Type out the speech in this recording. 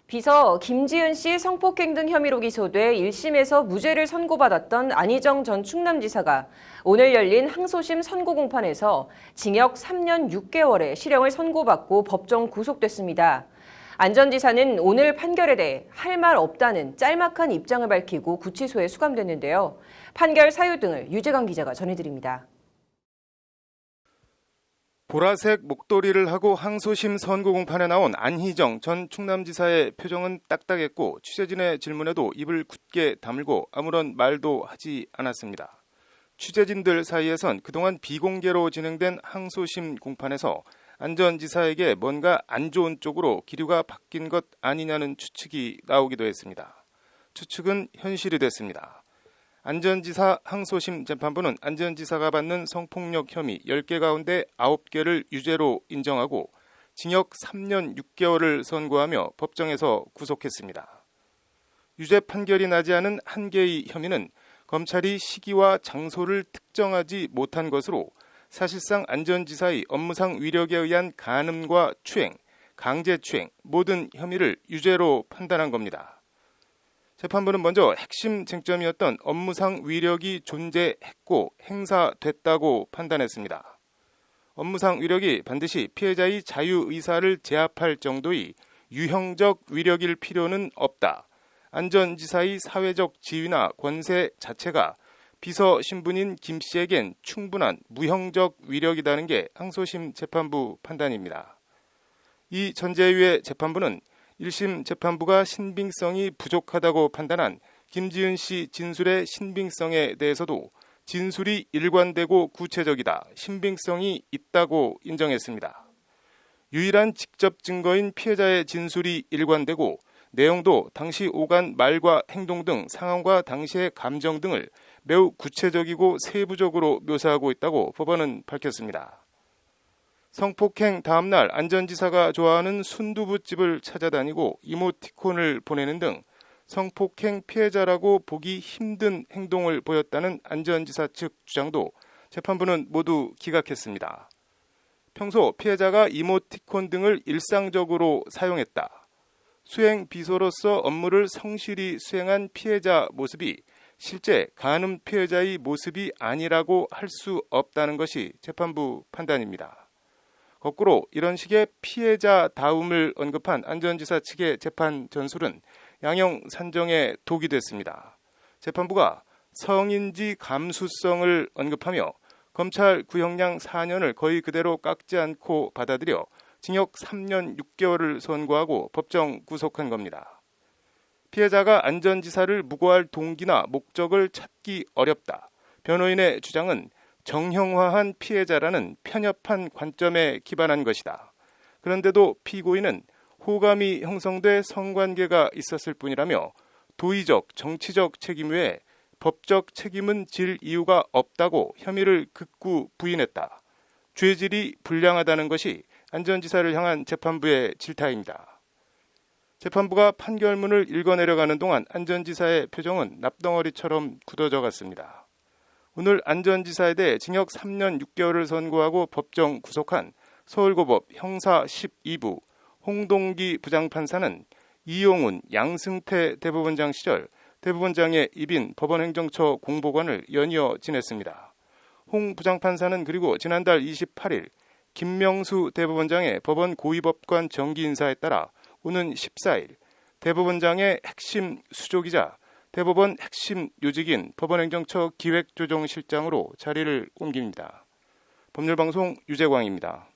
비서 김지은 씨 성폭행 등 혐의로 기소돼 1심에서 무죄를 선고받았던 안희정 전 충남지사가 오늘 열린 항소심 선고 공판에서 징역 3년 6개월의 실형을 선고받고 법정 구속됐습니다. 안 전 지사는 오늘 판결에 대해 할 말 없다는 짤막한 입장을 밝히고 구치소에 수감됐는데요. 판결 사유 등을 유재강 기자가 전해드립니다. 보라색 목도리를 하고 항소심 선고 공판에 나온 안희정 전 충남지사의 표정은 딱딱했고 취재진의 질문에도 입을 굳게 다물고 아무런 말도 하지 않았습니다. 취재진들 사이에선 그동안 비공개로 진행된 항소심 공판에서 안 전 지사에게 뭔가 안 좋은 쪽으로 기류가 바뀐 것 아니냐는 추측이 나오기도 했습니다. 추측은 현실이 됐습니다. 안 전 지사 항소심 재판부는 안 전 지사가 받는 성폭력 혐의 10개 가운데 9개를 유죄로 인정하고 징역 3년 6개월을 선고하며 법정에서 구속했습니다. 유죄 판결이 나지 않은 한 개의 혐의는 검찰이 시기와 장소를 특정하지 못한 것으로 사실상 안 전 지사의 업무상 위력에 의한 간음과 추행, 강제추행 모든 혐의를 유죄로 판단한 겁니다. 재판부는 먼저 핵심 쟁점이었던 업무상 위력이 존재했고 행사됐다고 판단했습니다. 업무상 위력이 반드시 피해자의 자유의사를 제압할 정도의 유형적 위력일 필요는 없다. 안 전 지사의 사회적 지위나 권세 자체가 비서 신분인 김 씨에겐 충분한 무형적 위력이라는 게 항소심 재판부 판단입니다. 이 전제위의 재판부는 1심 재판부가 신빙성이 부족하다고 판단한 김지은 씨 진술의 신빙성에 대해서도 진술이 일관되고 구체적이다, 신빙성이 있다고 인정했습니다. 유일한 직접 증거인 피해자의 진술이 일관되고 내용도 당시 오간 말과 행동 등 상황과 당시의 감정 등을 매우 구체적이고 세부적으로 묘사하고 있다고 법원은 밝혔습니다. 성폭행 다음 날 안 전 지사가 좋아하는 순두부집을 찾아다니고 이모티콘을 보내는 등 성폭행 피해자라고 보기 힘든 행동을 보였다는 안 전 지사 측 주장도 재판부는 모두 기각했습니다. 평소 피해자가 이모티콘 등을 일상적으로 사용했다. 수행 비서로서 업무를 성실히 수행한 피해자 모습이 실제 간음 피해자의 모습이 아니라고 할 수 없다는 것이 재판부 판단입니다. 거꾸로 이런 식의 피해자다움을 언급한 안 전 지사 측의 재판 전술은 양형 산정에 독이 됐습니다. 재판부가 성인지 감수성을 언급하며 검찰 구형량 4년을 거의 그대로 깎지 않고 받아들여 징역 3년 6개월을 선고하고 법정 구속한 겁니다. 피해자가 안 전 지사를 무고할 동기나 목적을 찾기 어렵다. 변호인의 주장은 정형화한 피해자라는 편협한 관점에 기반한 것이다. 그런데도 피고인은 호감이 형성돼 성관계가 있었을 뿐이라며 도의적, 정치적 책임 외에 법적 책임은 질 이유가 없다고 혐의를 극구 부인했다. 죄질이 불량하다는 것이 안 전 지사를 향한 재판부의 질타입니다. 재판부가 판결문을 읽어내려가는 동안 안 전 지사의 표정은 납덩어리처럼 굳어져 갔습니다. 오늘 안 전 지사에 대해 징역 3년 6개월을 선고하고 법정 구속한 서울고법 형사 12부 홍동기 부장판사는 이용훈, 양승태 대법원장 시절 대법원장의 입인 법원행정처 공보관을 연이어 지냈습니다. 홍 부장판사는 그리고 지난달 28일 김명수 대법원장의 법원 고위법관 정기 인사에 따라 오는 14일 대법원장의 핵심 수족이자 대법원 핵심 요직인 법원행정처 기획조정실장으로 자리를 옮깁니다. 법률방송 유재광입니다.